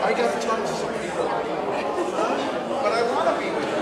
I got to talk to some people. But I want to be with you.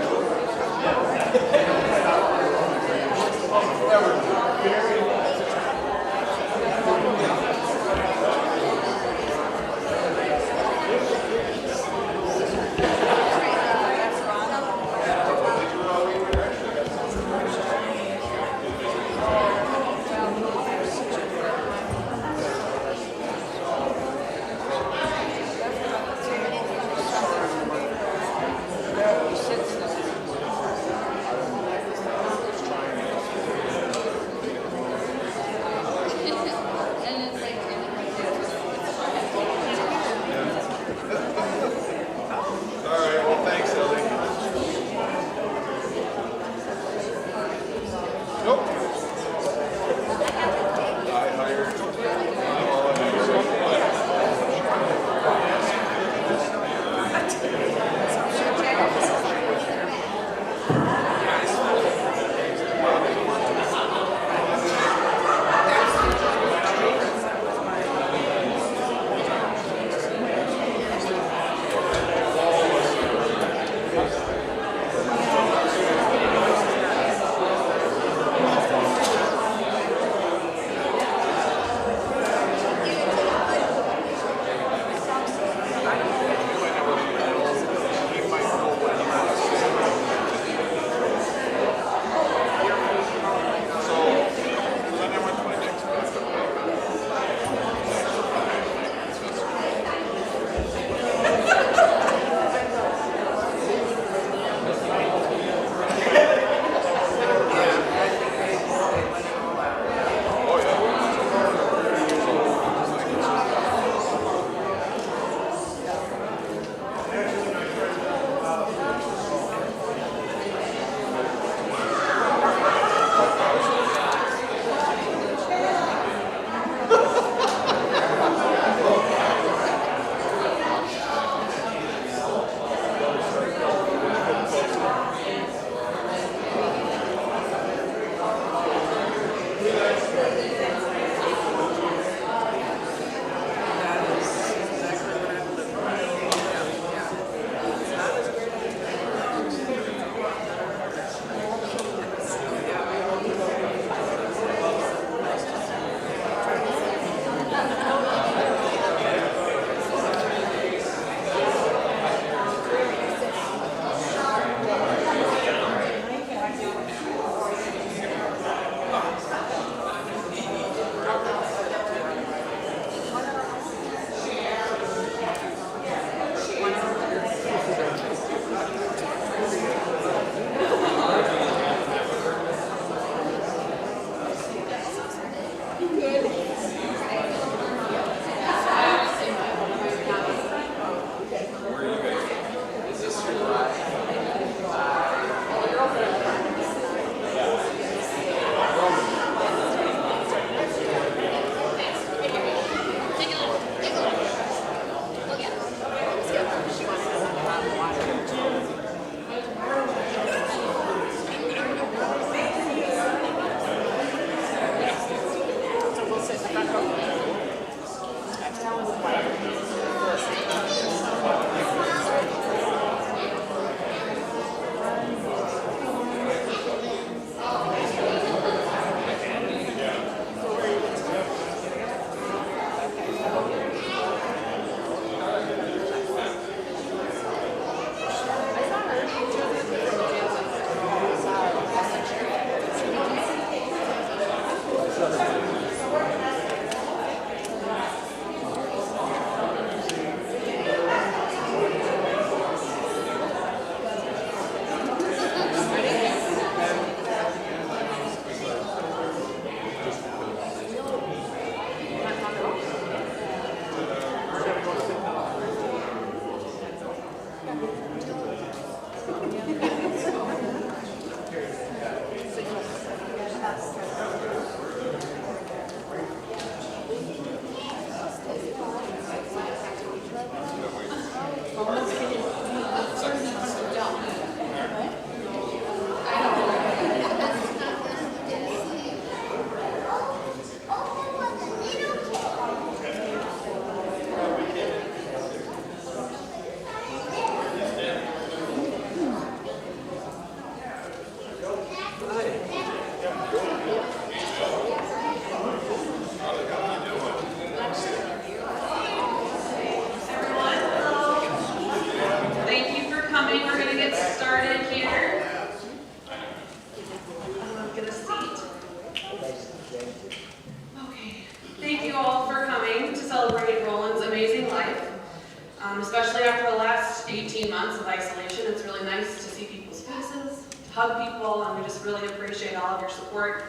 Especially after the last 18 months of isolation. It's really nice to see people's faces, to hug people, and we just really appreciate all of your support,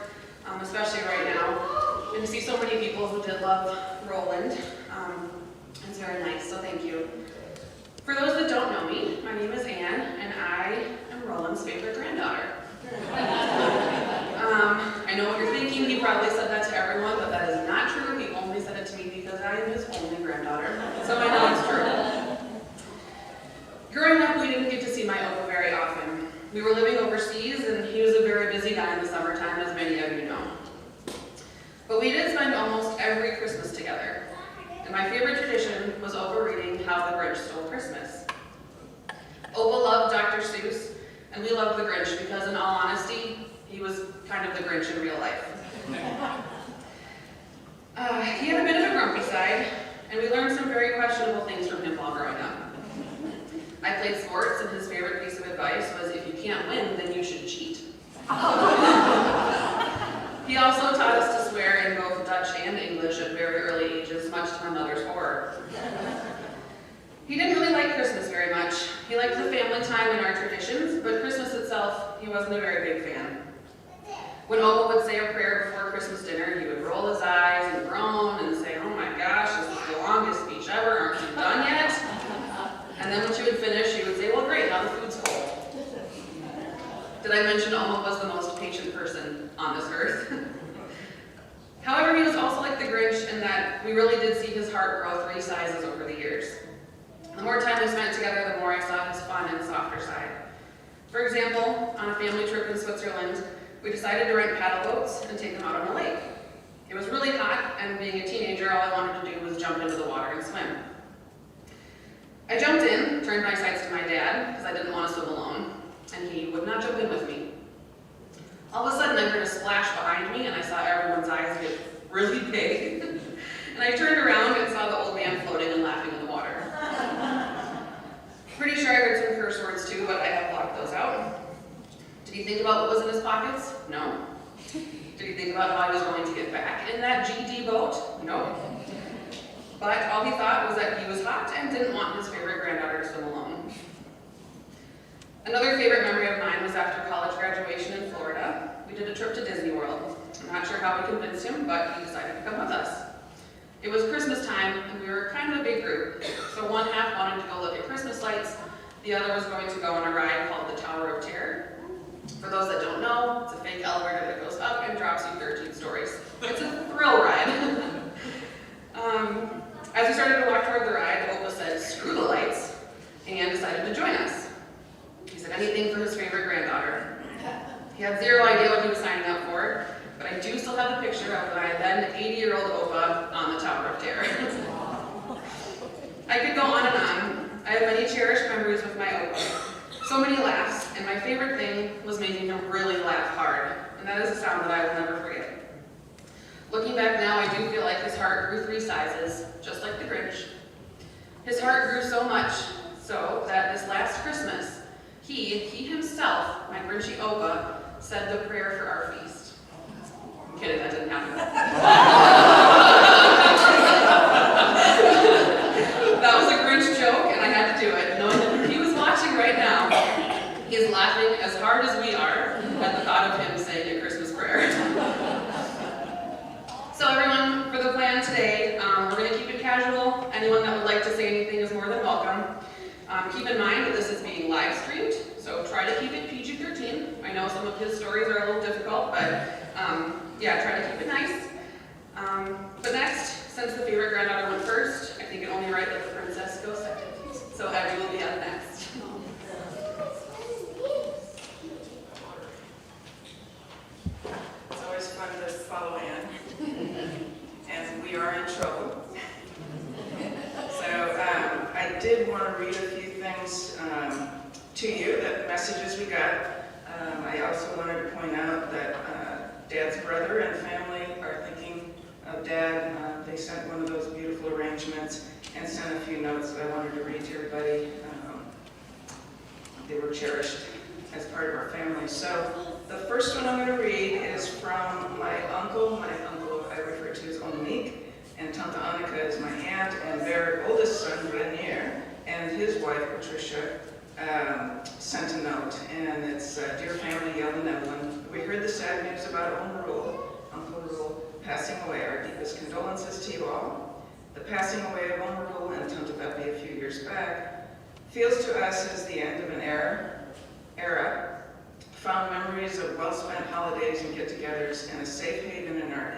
especially right now. And to see so many people who did love Roeland, it's very nice, so thank you. For those that don't know me, my name is Anne, and I am Roeland's favorite granddaughter. I know what you're thinking, he probably said that to everyone, but that is not true. He only said it to me because I am his only granddaughter, so I know it's true. Growing up, we didn't get to see my Opa very often. We were living overseas, and he was a very busy guy in the summertime, as many of you know. But we did spend almost every Christmas together. And my favorite tradition was Opa reading How the Grinch Stole Christmas. Opa loved Dr. Seuss, and we loved the Grinch because, in all honesty, he was kind of the Grinch in real life. He had a bit of a grumpy side, and we learned some very questionable things from him while growing up. I played sports, and his favorite piece of advice was, if you can't win, then you should cheat. He also taught us to swear in both Dutch and English at very early ages, much to my mother's horror. He didn't really like Christmas very much. He liked the family time and our traditions, but Christmas itself, he wasn't a very big fan. When Opa would say a prayer before Christmas dinner, he would roll his eyes and groan and say, oh my gosh, this is the longest speech ever, aren't you done yet? And then when she would finish, she would say, well great, now the food's cold. Did I mention Opa was the most patient person on this earth? However, he was also like the Grinch in that we really did see his heart grow 3 sizes over the years. The more time we spent together, the more I saw his fun and softer side. For example, on a family trip in Switzerland, we decided to rent paddle boats and take them out on a lake. It was really hot, and being a teenager, all I wanted to do was jump into the water and swim. I jumped in, turned my sights to my dad, because I didn't want to swim alone, and he would not jump in with me. All of a sudden, I heard a splash behind me, and I saw everyone's eyes get really big. And I turned around and saw the old man floating and laughing in the water. Pretty sure I heard some curse words too, but I have blocked those out. Did he think about what was in his pockets? No. Did he think about how I was going to get back in that GD boat? No. But all he thought was that he was hot and didn't want his favorite granddaughter to swim alone. Another favorite memory of mine was after college graduation in Florida. We did a trip to Disney World. I'm not sure how we convinced him, but he decided to come with us. It was Christmas time, and we were kind of a big group. So one half wanted to go look at Christmas lights, the other was going to go on a ride called the Tower of Terror. For those that don't know, it's a fake elevator that goes up and drops you 13 stories. It's a thrill ride. As we started to walk toward the ride, Opa said, screw the lights, and decided to join us. He said anything for his favorite granddaughter. He had zero idea what he was signing up for, but I do still have a picture of my then 80-year-old Opa on the Tower of Terror. I could go on and on. I have many cherished memories with my Opa. So many laughs, and my favorite thing was making him really laugh hard, and that is a sound that I will never forget. Looking back now, I do feel like his heart grew 3 sizes, just like the Grinch. His heart grew so much so that this last Christmas, he himself, my Grinchy Opa, said the prayer for our feast. I'm kidding, that didn't happen. That was a Grinch joke, and I had to do it, knowing that he was watching right now. He is laughing as hard as we are at the thought of him saying a Christmas prayer. So everyone, for the plan today, we're going to keep it casual. Anyone that would like to say anything is more than welcome. Keep in mind that this is being live streamed, so try to keep it PG-13. I know some of his stories are a little difficult, but yeah, try to keep it nice. But next, since the favorite granddaughter went first, I think it only right that the princess goes second. So Evie will be up next. It's always fun to follow Anne, and we are in trouble. So I did want to read a few things to you, the messages we got. I also wanted to point out that Dad's brother and family are thinking of Dad. They sent one of those beautiful arrangements and sent a few notes that I wanted to read to everybody. They were cherished as part of our family. So the first one I'm going to read is from my uncle I refer to as Monique, and Tante Annika is my aunt, and their oldest son, Renier, wife, Patricia, sent a note, and it's, "Dear family, Yell and Evelyn, we heard the sad news about Uncle Rule, passing away. Our deepest condolences to you all. The passing away of Uncle Rule and Tante Beppy a few years back feels to us as the end of an era. Fond memories of well-spent holidays and get-togethers, and a safe haven in our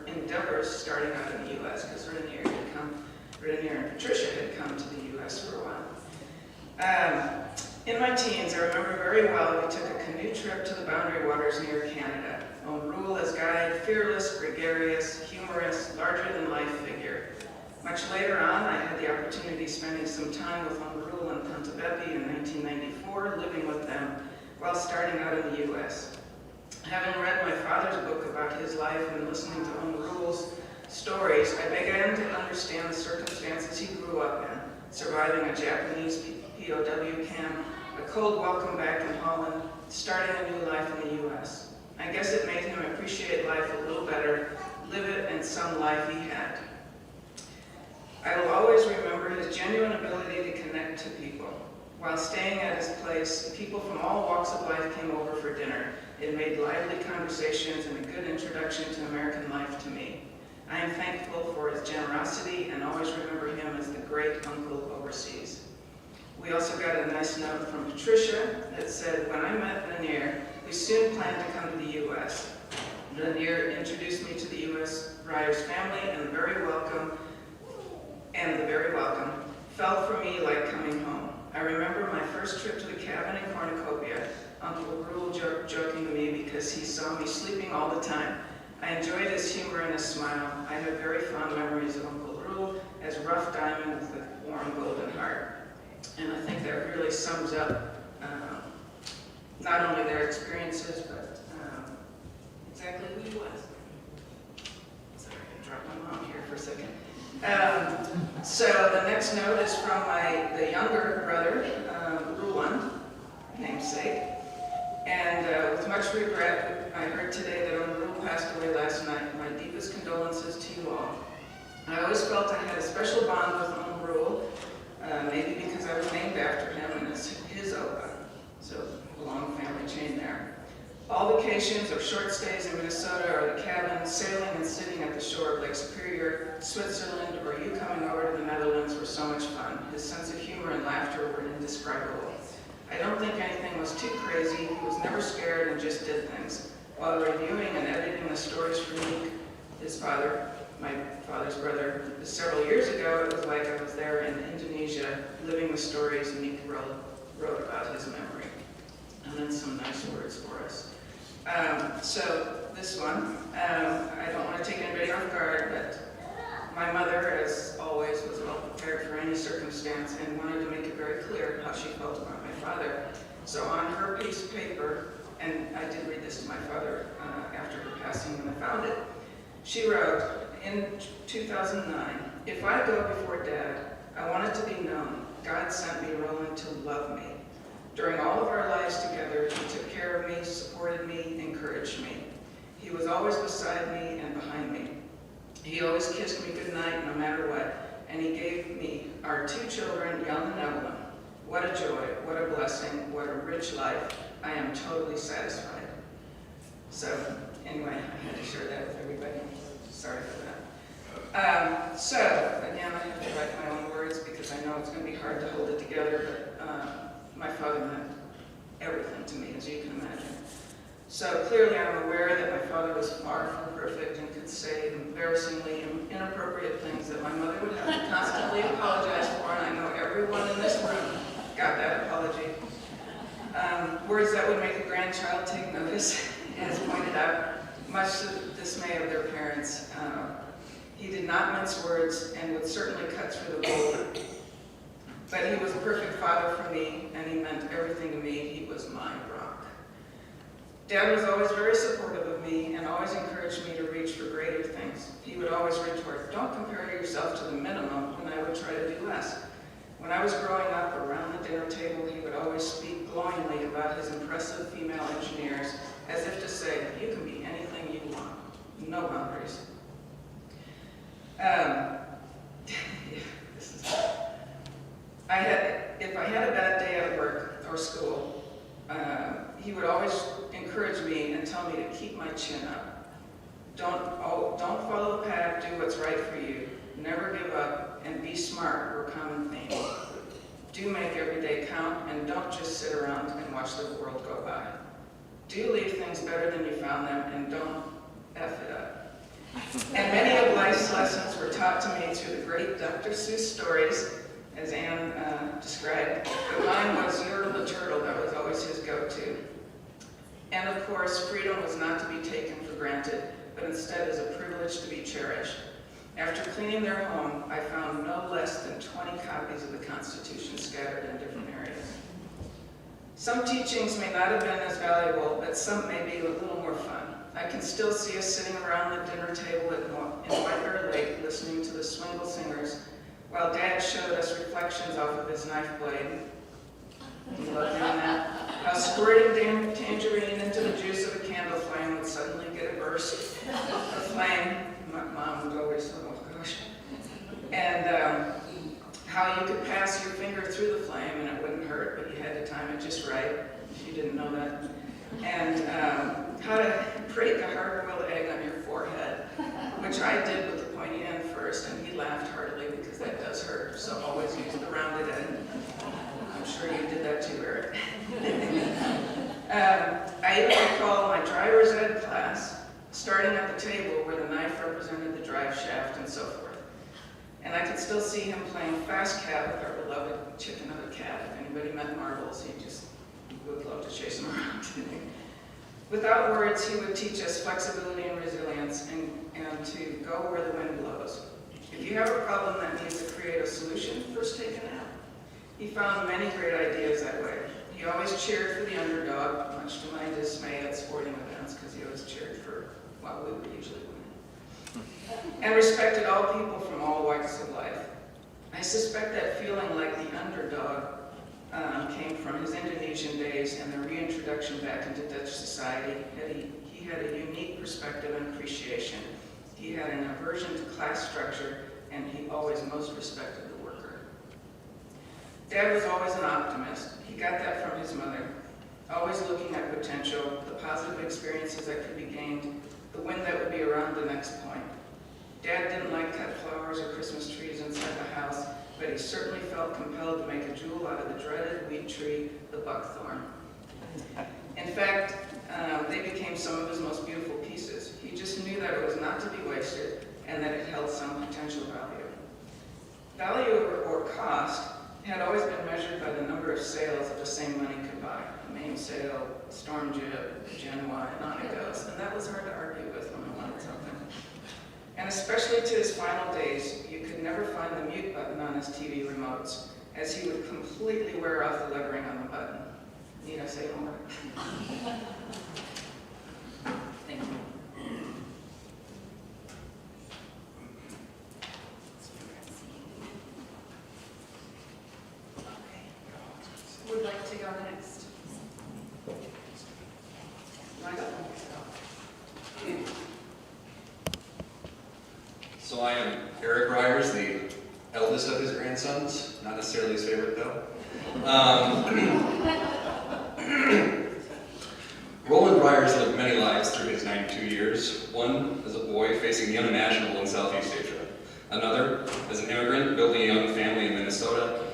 endeavors starting out in the U.S." because Renier and Patricia had come to the U.S. for a while. In my teens, I remember very well we took a canoe trip to the boundary waters near Canada. Rule as guide, fearless, gregarious, humorous, larger-than-life figure. Much later on, I had the opportunity spending some time with Rule and Tante Beppy in 1994, living with them while starting out in the U.S. Having read my father's book about his life and listening to Rule's stories, I began to understand the circumstances he grew up in, surviving a Japanese POW camp, a cold welcome back in Holland, starting a new life in the U.S. I guess it made him appreciate life a little better, live it and some life he had. I will always remember his genuine ability to connect to people. While staying at his place, people from all walks of life came over for dinner. It made lively conversations and a good introduction to American life to me. I am thankful for his generosity and always remember him as the great uncle overseas. We also got a nice note from Patricia that said, "When I met Lanier, we soon planned to come to the U.S. Lanier introduced me to the U.S. Reyers family, and the very welcome felt for me like coming home. I remember my first trip to the cabin in Cornucopia, Uncle Rule joking to me because he saw me sleeping all the time. I enjoyed his humor and his smile. I have very fond memories of Uncle Rule as rough diamond with a warm golden heart." And I think that really sums up not only their experiences, but exactly who he was. Sorry, I dropped my mom here for a second. So the next note is from the younger brother, Roeland, namesake. And with much regret, I heard today that when Rule passed away last night. My deepest condolences to you all. I always felt I had a special bond with Rule, maybe because I was named after him and it's his Opa. So a long family chain there. All vacations or short stays in Minnesota or the cabin, sailing and sitting at the shore of Lake Superior, Switzerland, or you coming over to the Netherlands were so much fun. His sense of humor and laughter were indescribable. I don't think anything was too crazy. He was never scared and just did things. While reviewing and editing the stories for Meek, his father, my father's brother, several years ago, it was like I was there in Indonesia, living the stories Meek wrote about his memory. And then some nice words for us. So this one, I don't want to take anybody off guard, but my mother, as always, was well prepared for any circumstance and wanted to make it very clear how she felt about my father. So on her piece of paper, and I did read this to my father after her passing when I found it, she wrote, in 2009, "If I go before Dad, I want it to be known God sent me Roeland to love me. During all of our lives together, he took care of me, supported me, encouraged me. He was always beside me and behind me. He always kissed me goodnight no matter what, and he gave me our two children, young and Evelyn. What a joy, what a blessing, what a rich life. I am totally satisfied." So anyway, I had to share that with everybody. Sorry for that. So again, I have to write my own words because I know it's going to be hard to hold it together, but my father meant everything to me, as you can imagine. So clearly I'm aware that my father was far from perfect and could say embarrassingly inappropriate things that my mother would have to constantly apologize for, and I know everyone in this room got that apology. Words that would make a grandchild take notice, as pointed out, much to the dismay of their parents. He did not mince words and would certainly cut through the bull. But he was a perfect father for me, and he meant everything to me. He was my rock. Dad was always very supportive of me and always encouraged me to reach for greater things. He would always retort, "Don't compare yourself to the minimum," when I would try to do less. When I was growing up around the dinner table, he would always speak glowingly about his impressive female engineers, as if to say, "You can be anything you want, no boundaries." if I had a bad day at work or school, he would always encourage me and tell me to keep my chin up. Don't follow the pack, do what's right for you. Never give up, and be smart were common themes. Do make every day count, and don't just sit around and watch the world go by. Do leave things better than you found them, and don't F it up. And many of life's lessons were taught to me through the great Dr. Seuss stories, as Anne described. But mine was Yertle the Turtle. That was always his go-to. And of course, freedom was not to be taken for granted, but instead as a privilege to be cherished. After cleaning their home, I found no less than 20 copies of the Constitution scattered in different areas. Some teachings may not have been as valuable, but some may be a little more fun. I can still see us sitting around the dinner table in White Bear Lake listening to the Swingle Singers, while Dad showed us reflections off of his knife blade. You love doing that? How squirting tangerine into the juice of a candle flame would suddenly get a burst of flame. My mom would always say, oh gosh. And how you could pass your finger through the flame and it wouldn't hurt, but you had to time it just right, if you didn't know that. And how to break a hard-boiled egg on your forehead, which I did with the pointy end first, and he laughed heartily because that does hurt, so always use the rounded end. I'm sure you did that too, Eric. I even recall my driver's ed class starting at the table where the knife represented the drive shaft and so forth. And I could still see him playing fast cat with our beloved chicken of a cat. If anybody met marbles, he just would love to chase him around. Without words, he would teach us flexibility and resilience and to go where the wind blows. If you have a problem that needs a creative solution, first take a nap. He found many great ideas that way. He always cheered for the underdog, much to my dismay at sporting events, because he always cheered for what we would usually win. And respected all people from all walks of life. I suspect that feeling like the underdog came from his Indonesian days and the reintroduction back into Dutch society. He had a unique perspective and appreciation. He had an aversion to class structure, and he always most respected the worker. Dad was always an optimist. He got that from his mother, always looking at potential, the positive experiences that could be gained, the wind that would be around the next point. Dad didn't like cut flowers or Christmas trees inside the house, but he certainly felt compelled to make a jewel out of the dreaded weed tree, the buckthorn. In fact, they became some of his most beautiful pieces. He just knew that it was not to be wasted and that it held some potential value. Value or cost had always been measured by the number of sales that the same money could buy. The main sale, Storm Jib, Genoa, and on it goes. And that was hard to argue with when I wanted something. And especially to his final days, you could never find the mute button on his TV remotes, as he would completely wear off the lettering on the button. Need I say more? Thank you. Who would like to go next? So I am Eric Reyers, the eldest of his grandsons, not necessarily his favorite though. Roeland Reyers lived many lives through his 92 years. One as a boy facing the unimaginable in Southeast Asia. Another as an immigrant building a young family in Minnesota.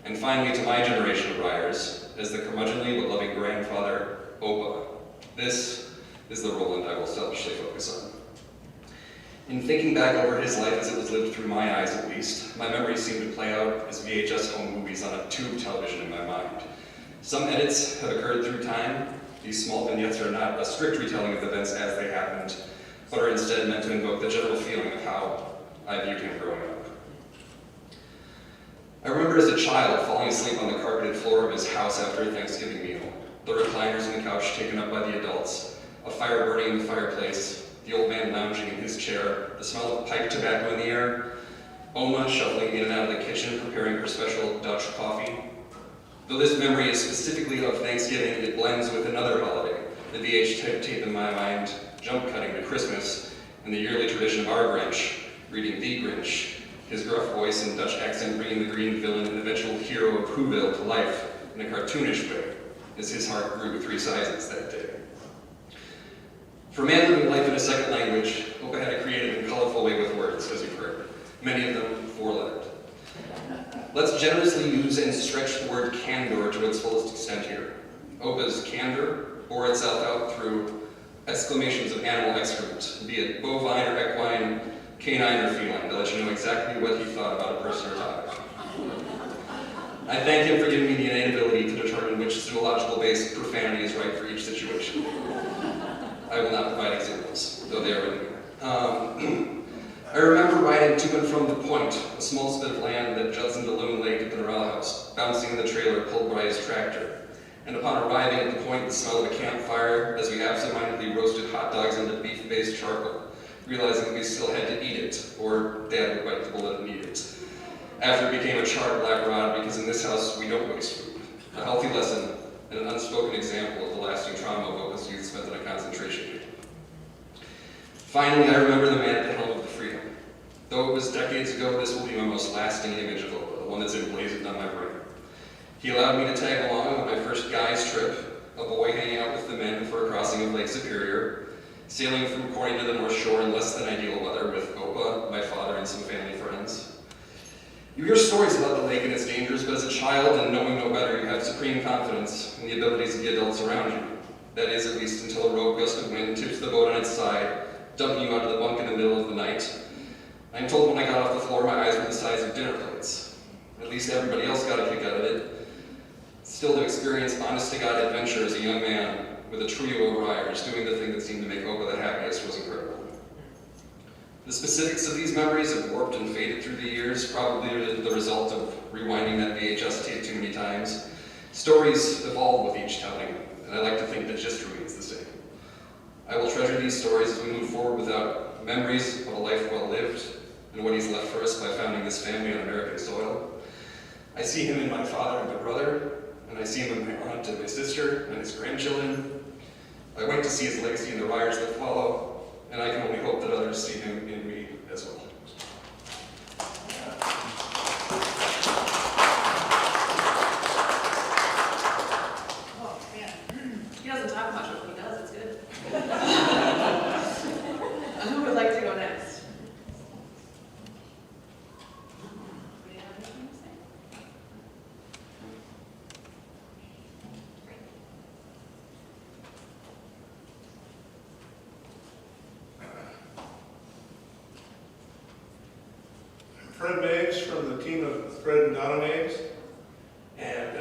And finally to my generation of Reyers as the curmudgeonly but loving grandfather, Opa. This is the Roeland I will selfishly focus on. In thinking back over his life as it was lived through my eyes at least, my memories seem to play out as VHS home movies on a tube television in my mind. Some edits have occurred through time. These small vignettes are not a strict retelling of events as they happened, but are instead meant to invoke the general feeling of how I viewed him growing up. I remember as a child falling asleep on the carpeted floor of his house after a Thanksgiving meal, the recliners on the couch taken up by the adults, a fire burning in the fireplace, the old man lounging in his chair, the smell of pipe tobacco in the air, Oma shuffling in and out of the kitchen preparing her special Dutch coffee. Though this memory is specifically of Thanksgiving, it blends with another holiday, the VH tape in my mind, jump cutting to Christmas, and the yearly tradition of our Grinch, reading The Grinch, his gruff voice and Dutch accent bringing the green villain and eventual hero of Whoville to life in a cartoonish way, as his heart grew 3 sizes that day. For a man living life in a second language, Opa had a creative and colorful way with words, as you've heard, many of them 4-lettered. Let's generously use and stretch the word candor to its fullest extent here. Opa's candor bore itself out through exclamations of animal excrement, be it bovine or equine, canine or feline, to let you know exactly what he thought about a person or topic. I thank him for giving me the innate ability to determine which zoological-based profanity is right for each situation. I will not provide examples, though they are really good. I remember riding to and from the Point, a small spit of land that juts into Loon Lake at the Norrell House, bouncing in the trailer pulled by his tractor. And upon arriving at the Point, the smell of a campfire as we absentmindedly roasted hot dogs into beef-based charcoal, realizing that we still had to eat it, or Dad would bite the bullet and eat it. After it became a charred black rod, because in this house we don't waste food. A healthy lesson and an unspoken example of the lasting trauma of Opa's youth spent in a concentration camp. Finally, I remember the man at the helm of the Freedom. Though it was decades ago, this will be my most lasting image of Opa, the one that's emblazoned on my brain. He allowed me to tag along on my first guy's trip, a boy hanging out with the men for a crossing of Lake Superior, sailing from Corning to the North Shore in less than ideal weather with Opa, my father, and some family friends. You hear stories about the lake and its dangers, but as a child and knowing no better, you have supreme confidence in the abilities of the adults around you. That is, at least until a rogue gust of wind tips the boat on its side, dumping you out of the bunk in the middle of the night. I'm told when I got off the floor, my eyes were the size of dinner plates. At least everybody else got a kick out of it. Still, to experience honest-to-God adventure as a young man with a trio of Reyers doing the thing that seemed to make Opa the happiest was incredible. The specifics of these memories have warped and faded through the years, probably the result of rewinding that VHS tape too many times. Stories evolve with each telling, and I like to think that just remains the same. I will treasure these stories as we move forward without memories of a life well lived and what he's left for us by founding this family on American soil. I see him in my father and my brother, and I see him in my aunt and my sister and his grandchildren. I wait to see his legacy in the Reyers that follow, and I can only hope that others see him in me as well. Oh, man. He doesn't talk much, but when he does, it's good. Who would like to go next? Do you have anything to say? Fred Meigs from the team of Fred and Donna Meigs, and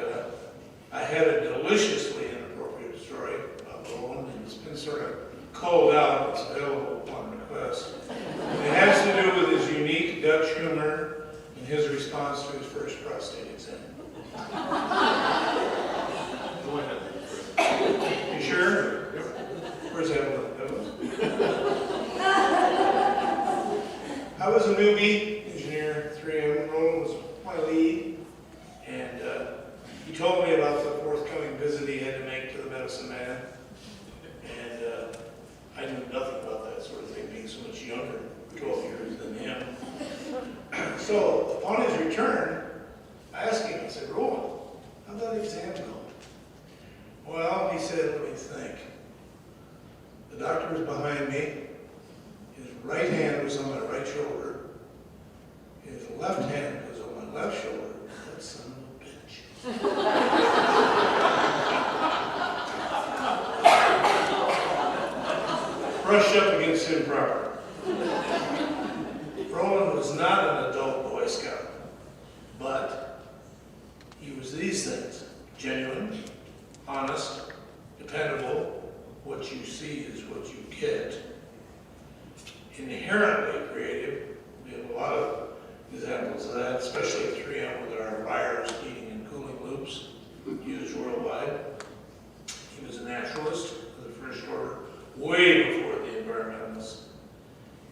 I had a deliciously inappropriate story about Roland, and it's been sort of culled out. It's available upon request. It has to do with his unique Dutch humor and his response to his first prostate exam. Go ahead. You sure? Yep. Where's Evelyn? I was a newbie engineer, 3M. Roland was my lead, and he told me about the forthcoming visit he had to make to the medicine man, and I knew nothing about that sort of thing, being so much younger, 12 years than him. So upon his return, I asked him, I said, Roland, how'd that exam go? Well, he said, let me think. The doctor was behind me. His right hand was on my right shoulder. His left hand was on my left shoulder. That son of a bitch. Brushed up against him proper. Roland was not an adult Boy Scout, but he was these things: genuine, honest, dependable. What you see is what you get. Inherently creative. We have a lot of examples of that, especially at 3M with our Reyers heating and cooling loops used worldwide. He was a naturalist of the first order, way before the environmentalists.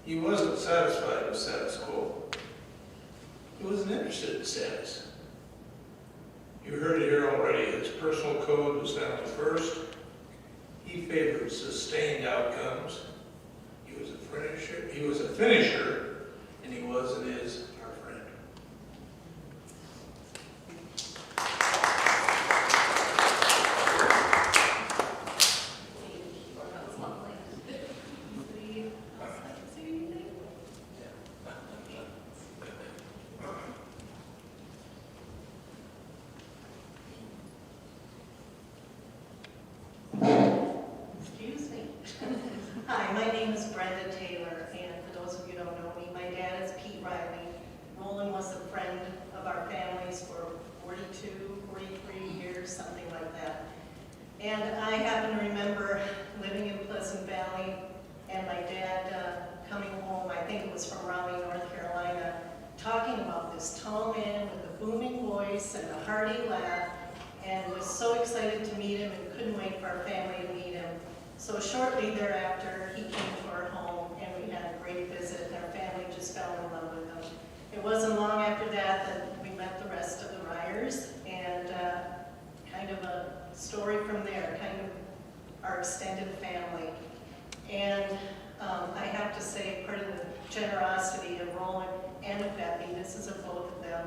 He wasn't satisfied with status quo. He wasn't interested in status. You heard it here already. His personal code was family first. He favored sustained outcomes. He was a finisher, and he was and is our friend. my name is Brenda Taylor, and for those of you who don't know me, my dad is Pete Riley. Roland was a friend of our families for 42, 43 years, something like that. And I happen to remember living in Pleasant Valley, and my dad coming home, I think it was from Raleigh, North Carolina, talking about this tall man with a booming voice and a hearty laugh, and was so excited to meet him and couldn't wait for our family to meet him. So shortly thereafter, he came to our home, and we had a great visit, and our family just fell in love with him. It wasn't long after that we met the rest of the Reyers, and kind of a story from there, kind of our extended family. And I have to say, part of the generosity of Roland and of Beppy, this is of both of them.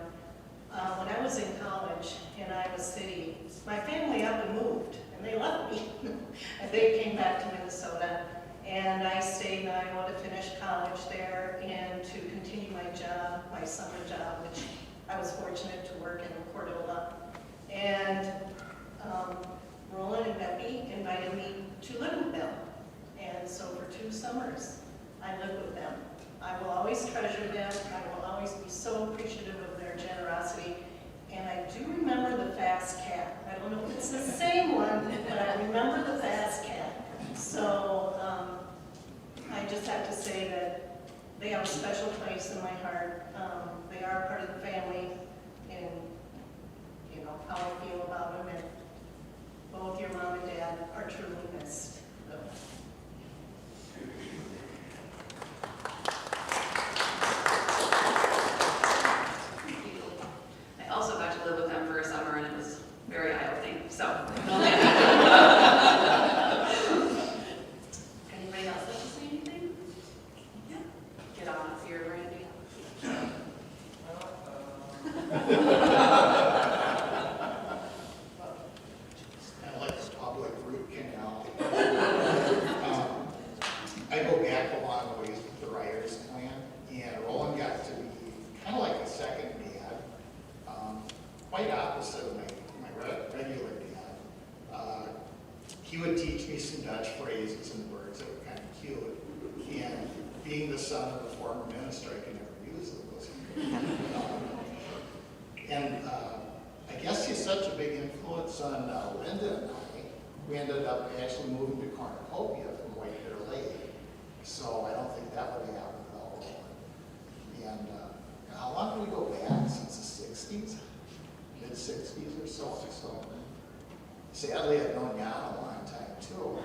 When I was in college in Iowa City, my family up and moved, and they left me. And they came back to Minnesota, and I stayed in Iowa to finish college there and to continue my job, my summer job, which I was fortunate to work in Cordova. And Roland and Beppy invited me to live with them. And so for 2 summers, I lived with them. I will always treasure them. I will always be so appreciative of their generosity. And I do remember the fast cat. I don't know if it's the same one, but I remember the fast cat. So I just have to say that they have a special place in my heart. They are part of the family, and you know how I feel about them. And both your mom and dad are truly missed. So. I also got to live with them for a summer, and it was very eye-opening. So, anybody else like to say anything? Yeah. Get on up here, Randy. I like the public root canal. I go back a long ways with the Reyers clan, and Roland got to be kind of like a second dad, quite opposite of my regular dad. He would teach me some Dutch phrases and words that were kind of cute, and being the son of a former minister, I could never use those. I guess he's such a big influence on Linda and I. We ended up actually moving to Cornucopia from White Bear Lake, so I don't think that would have happened without Roland. And how long do we go back? Since the 60s? Mid-60s or so. So sadly, I've known Jan a long time too.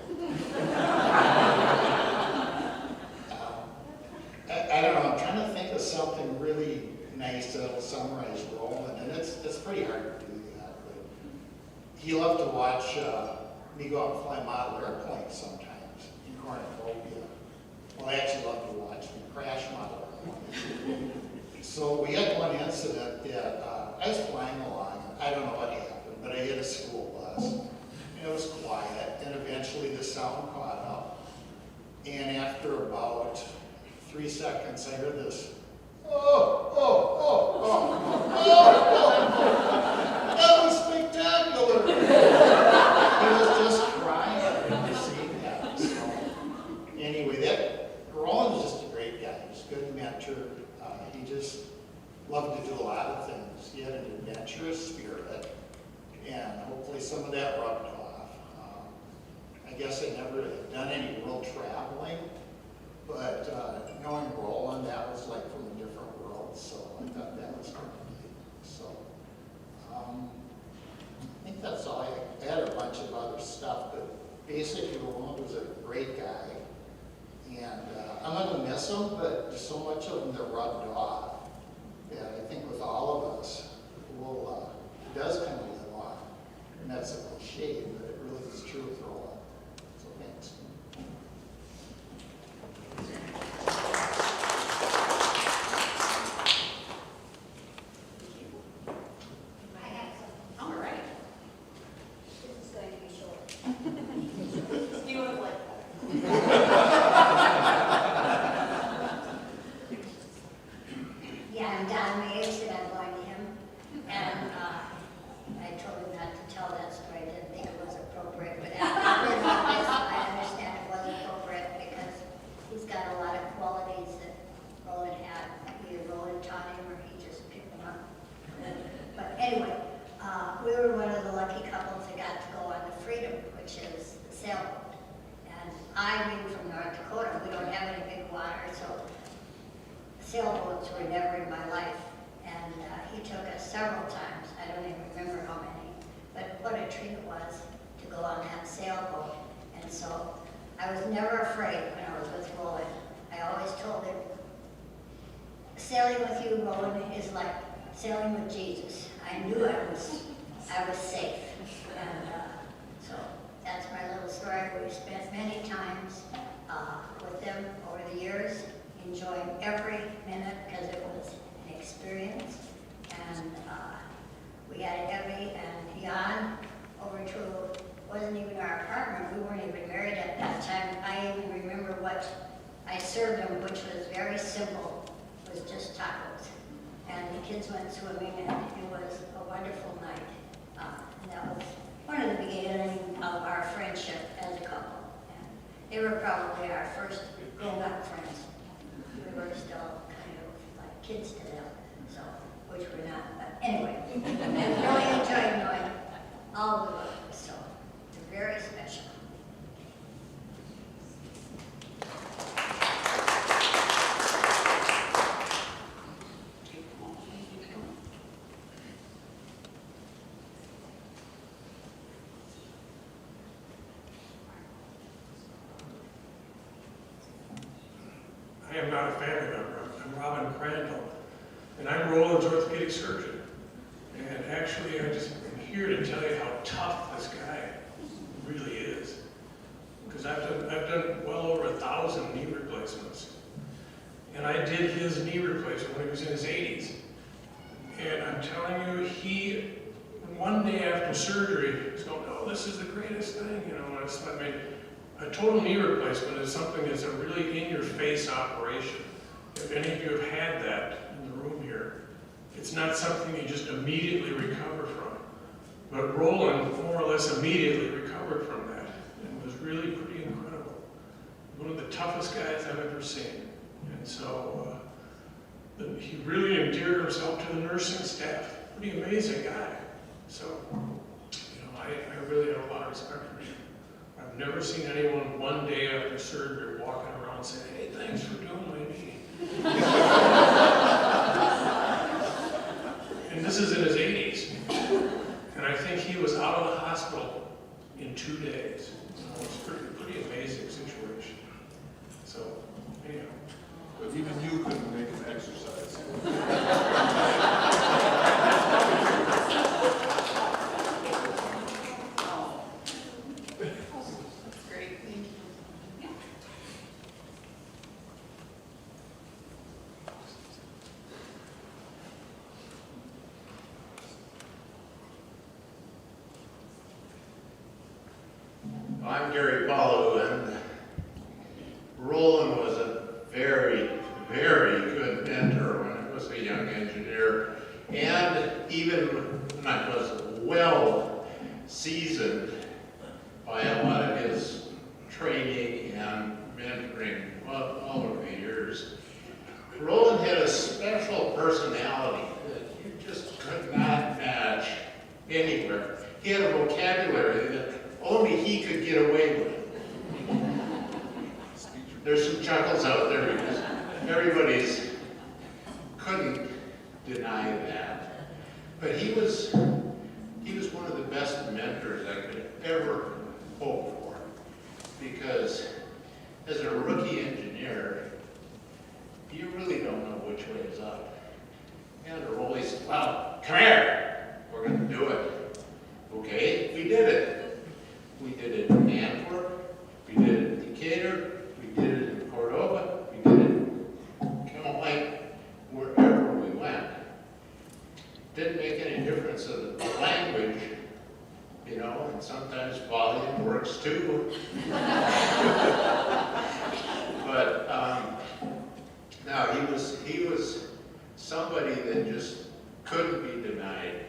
I don't know, I'm trying to think of something really nice that'll summarize Roland, and it's pretty hard to do that, but he loved to watch me go out and fly model airplanes sometimes in Cornucopia. Well, I actually loved to watch me crash model airplanes. So we had one incident that I was flying along, and I don't know what happened, but I hit a school bus, and it was quiet, and eventually the sound caught up, and after about 3 seconds, I heard this, that was spectacular. He was just crying after seeing that. So, anyway, Roland's just a great guy. He's a good mentor. He just loved to do a lot of things. He had an adventurous spirit, and hopefully some of that rubbed off. I guess I never had done any world traveling, but knowing Roland, that was like from a different world, so I thought that was kind of neat. So I think that's all. I had a bunch of other stuff, but basically Roland was a great guy, and I'm going to miss him, but there's so much of him that rubbed off that I think with all of us, it does kind of live on. And that's a cliche, but it really is true with Roland. So thanks. All right. This is going to be short. You would have liked that. Yeah, I'm Don Mayes, and I'm going to him. And I told him not to tell that story. I didn't think it was appropriate, but after this, I understand it was appropriate because of the lucky couples that got to go on the Freedom, which is the sailboat. And I being from North Dakota, we don't have any big water, so sailboats were never in my life. And he took us several times. I don't even remember how many, but what a treat it was to go on that sailboat. And so I was never afraid when I was with Roland. I always told him, sailing with you, Roland, is like sailing with Jesus. I knew I was safe. And so that's my little story. We've spent many times with them over the years, enjoying every minute because it was an experience. And we had Evie and Jan over to, wasn't even our apartment. We weren't even married at that time. I even remember what I served them, which was very simple. It was just tacos. And the kids went swimming, and it was a wonderful night. And that was one of the beginning of our friendship as a couple. And they were probably our first grown-up friends. We were still kind of like kids to them, so, which we're not. But anyway, I really enjoyed knowing all of them, so it's very special. I am not a family member. I'm Robin Crandall, and I'm Roland's orthopedic surgeon. And actually, I just am here to tell you how tough this guy really is. Because I've done well over 1,000 knee replacements. And I did his knee replacement when he was in his 80s. And I'm telling you, one day after surgery, he's going, "Oh, this is the greatest thing," you know. I mean, a total knee replacement is something that's a really in-your-face operation. If any of you have had that in the room here, it's not something you just immediately recover from. But Roland more or less immediately recovered from that and was really pretty incredible. One of the toughest guys I've ever seen. And so he really endeared himself to the nursing staff. Pretty amazing guy. So, you know, I really have a lot of respect for him. I've never seen anyone one day after surgery walking around saying, "Hey, thanks for doing my knee." And this is in his 80s. And I think he was out of the hospital in 2 days. So it's a pretty amazing situation. So, anyhow. But even you couldn't make him exercise. Great, thank you. I'm Gary Paulo, and Roland was a very, very good mentor when I was a young engineer, and even when I was well seasoned by a lot of his training and mentoring all over the years. Roland had a special personality that you just could not match anywhere. He had a vocabulary that only he could get away with. There's some chuckles out there because everybody's couldn't deny that. But he was one of the best mentors I could ever hope for. Because as a rookie engineer, you really don't know which way is up. And the rollie said, "Well, come here, we're gonna do it." Okay, we did it. We did it in Antwerp, we did it in Decatur, we did it in Cordoba, we did it kind of like wherever we went. Didn't make any difference of the language, you know, and sometimes volume works too. But no, he was somebody that just couldn't be denied.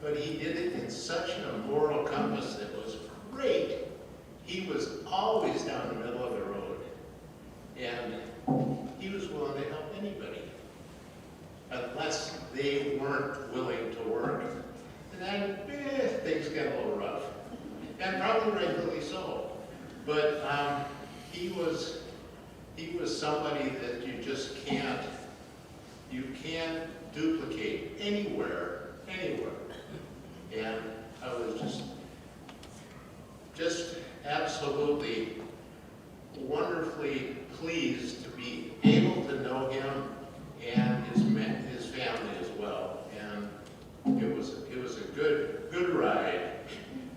But he did it in such a moral compass that was great. He was always down the middle of the road. And he was willing to help anybody, unless they weren't willing to work. And then, got a little rough, and probably rightfully so. But he was somebody that you just can't duplicate anywhere. And I was just absolutely wonderfully pleased to be able to know him and his family as well. And it was a good ride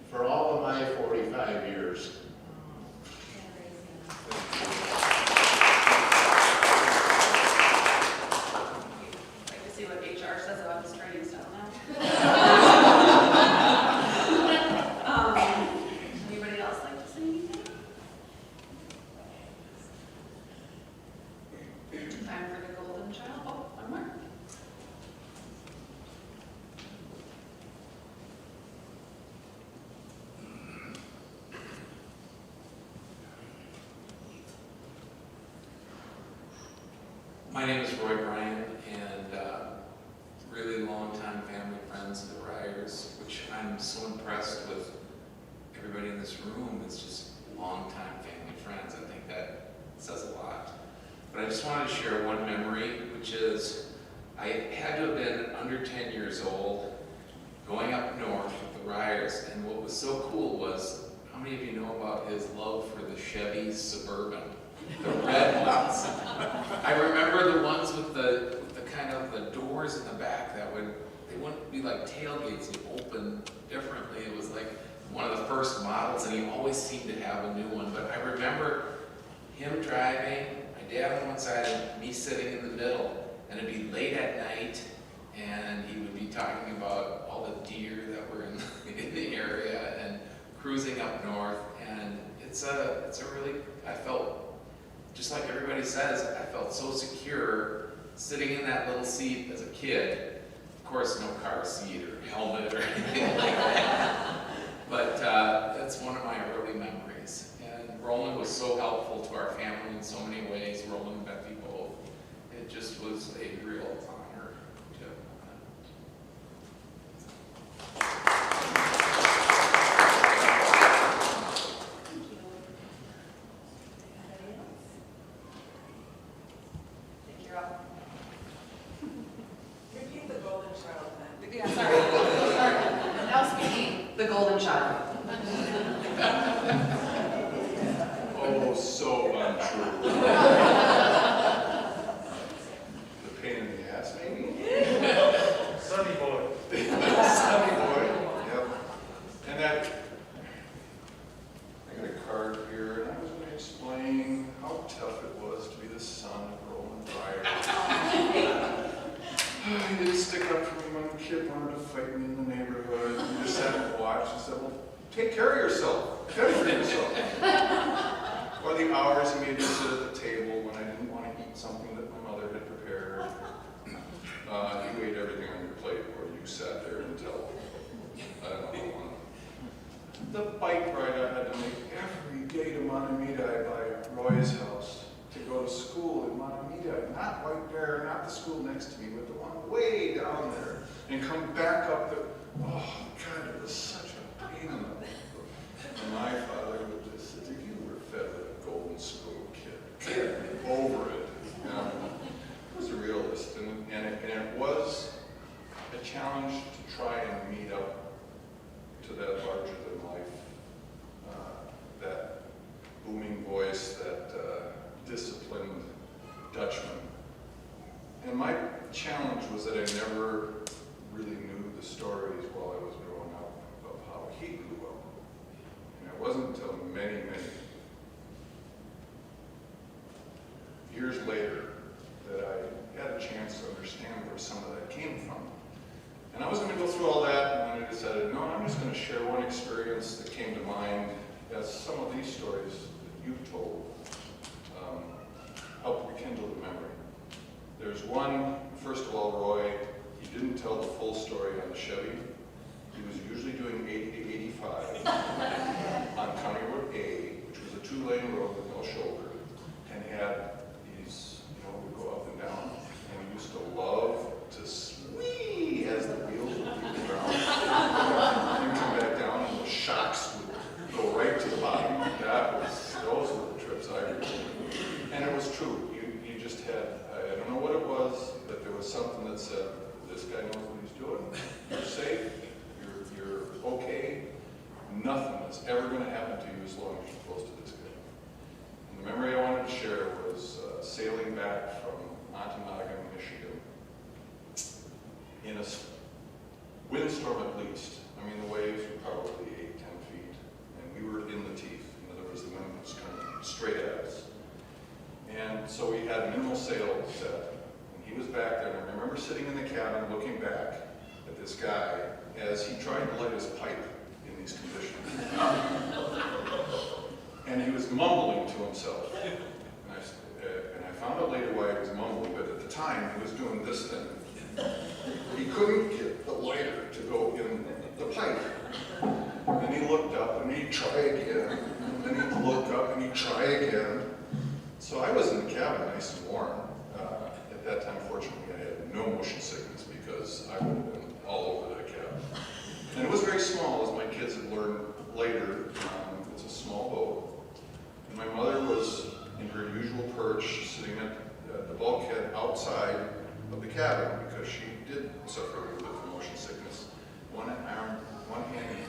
for all of my 45 years. Like to see what HR says about his training style now. Anybody else like to say anything? Time for the golden child. Oh, one more. My name is Roy Bryan, and really long-time family friends of the Reyers, which I'm so impressed with. Everybody in this room is just long-time family friends. I think that says a lot. But I just wanted to share one memory, which is I had to have been under 10 years old, going up north with the Reyers, and what was so cool was, how many of you know about his love for the Chevy Suburban? The red ones. I remember the ones with the kind of the doors in the back that they wouldn't be like tailgates, you open differently. It was like one of the first models, and he always seemed to have a new one. But I remember him driving, my dad on one side and me sitting in the middle, and it'd be late at night, and he would be talking about all the deer that were in the area and cruising up north. And it's a really, I felt, just like everybody says, I felt so secure sitting in that little seat as a kid. Of course, no car seat or helmet or anything like that. But that's one of my early memories. And Roland was so helpful to our family in so many ways, Roland and Becky both. It just was a real honor to have Repeat the golden child then. Yeah, sorry. Now speaking, the golden child. Oh, so untrue. The pain in the ass, maybe? Sunny boy. Sunny boy, yep. And that, I got a card here, and I was going to explain how tough it was to be the son of Roeland Reyers. He didn't stick up for me when the kid wanted to fight me in the neighborhood. He just sat and watched and said, well, take care of yourself. Fend for yourself. Or the hours he made me sit at the table when I didn't want to eat something that my mother had prepared. You ate everything on your plate, or you sat there until, I don't know, how long. The bike ride I had to make every day to Montemita by Roy's house to go to school in Montemita, not White Bear, not the school next to me, but the one way down there, and come back up the, oh God, it was such a pain in the butt. And my father would just say, you were fed with a golden spoon, kid. Get over it. You know? I was a realist, and it was a challenge to try and meet up to that larger than life, that booming voice, that disciplined Dutchman. And my challenge was that I never really knew the stories while I was growing up of how he grew up. And it wasn't until many, many years later that I had a chance to understand where some of that came from. And I was going to go through all that, and then I decided, no, I'm just going to share one experience that came to mind as some of these stories that you've told help rekindle the memory. There's one, first of all, Roy, he didn't tell the full story on the Chevy. He was usually doing 80 to 85 on County Road A, which was a two-lane road with no shoulder, and had these, would go up and down, and we used to love to swee as the wheels would leave the ground and come back down. nothing is ever going to happen to you as long as you're close to this guy. And the memory I wanted to share was sailing back from Ontonagon, Michigan, in a windstorm at least. I mean, the waves were probably 8, 10 feet, and we were in the teeth. In other words, the wind was coming straight at us. And so we had minimal sail set, and he was back there, and I remember sitting in the cabin looking back at this guy as he tried to light his pipe in these conditions. And he was mumbling to himself. And I found out later why he was mumbling, but at the time he was doing this thing. He couldn't get the lighter to go in the pipe. And then he looked up and he'd try again. And then he'd look up and he'd try again. So I was in the cabin, nice and warm. At that time, fortunately, I had no motion sickness because I would have been all over that cabin. And it was very small, as my kids had learned later. It's a small boat. And my mother was in her usual perch, sitting at the bulkhead outside of the cabin because she did suffer a little bit from motion sickness. One hand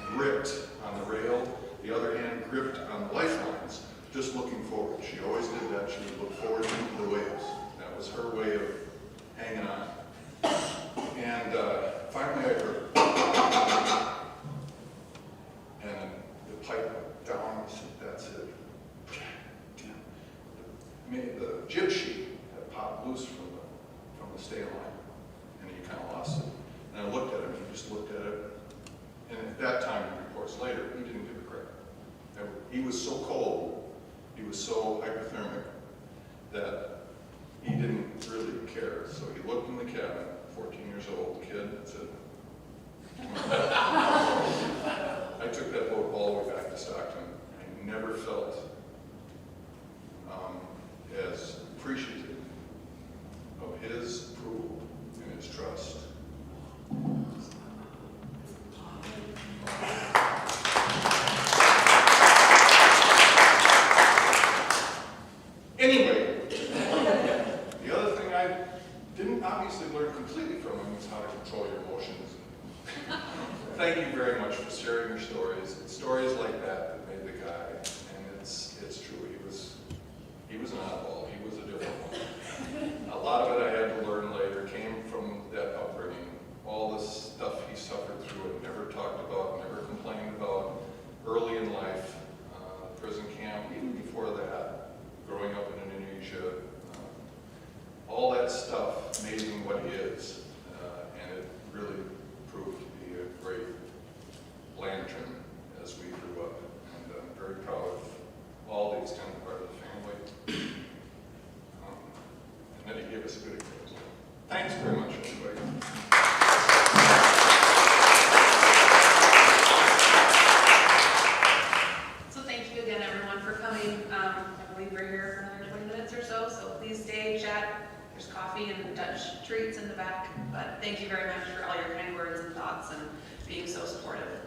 gripped on the rail, the other hand gripped on the lifelines, just looking forward. She always did that. She would look forward into the waves. That was her way of hanging on. And finally I heard, and the pipe went down. I said, that's it. The jib sheet had popped loose from the stay line, and he kind of lost it. And I looked at him, he just looked at it, and at that time, reports later, he didn't give a crap. He was so cold, he was so hypothermic, that he didn't really care. So he looked in the cabin, 14 years old kid, and said, I took that boat all the way back to Stockton. I never felt as appreciative of his approval and his trust. Anyway, the other thing I didn't obviously learn completely from him is how to control your emotions. Thank you very much for sharing your stories. It's stories like that made the guy, and it's true. He was an oddball. He was a different one. A lot of it I had to learn later came from that upbringing. All the stuff he suffered through and never talked about, never complained about early in life, prison camp, even before that, growing up in Indonesia. All that stuff made him what he is, and it really proved to be a great lantern as we grew up. And I'm very proud of all the extended part of the family. And that he gave us a good example. Thanks very much, everybody. So thank you again, everyone, for coming. I believe we're here for another 20 minutes or so, so please stay, chat. There's coffee and Dutch treats in the back. But thank you very much for all your kind words and thoughts and being so supportive.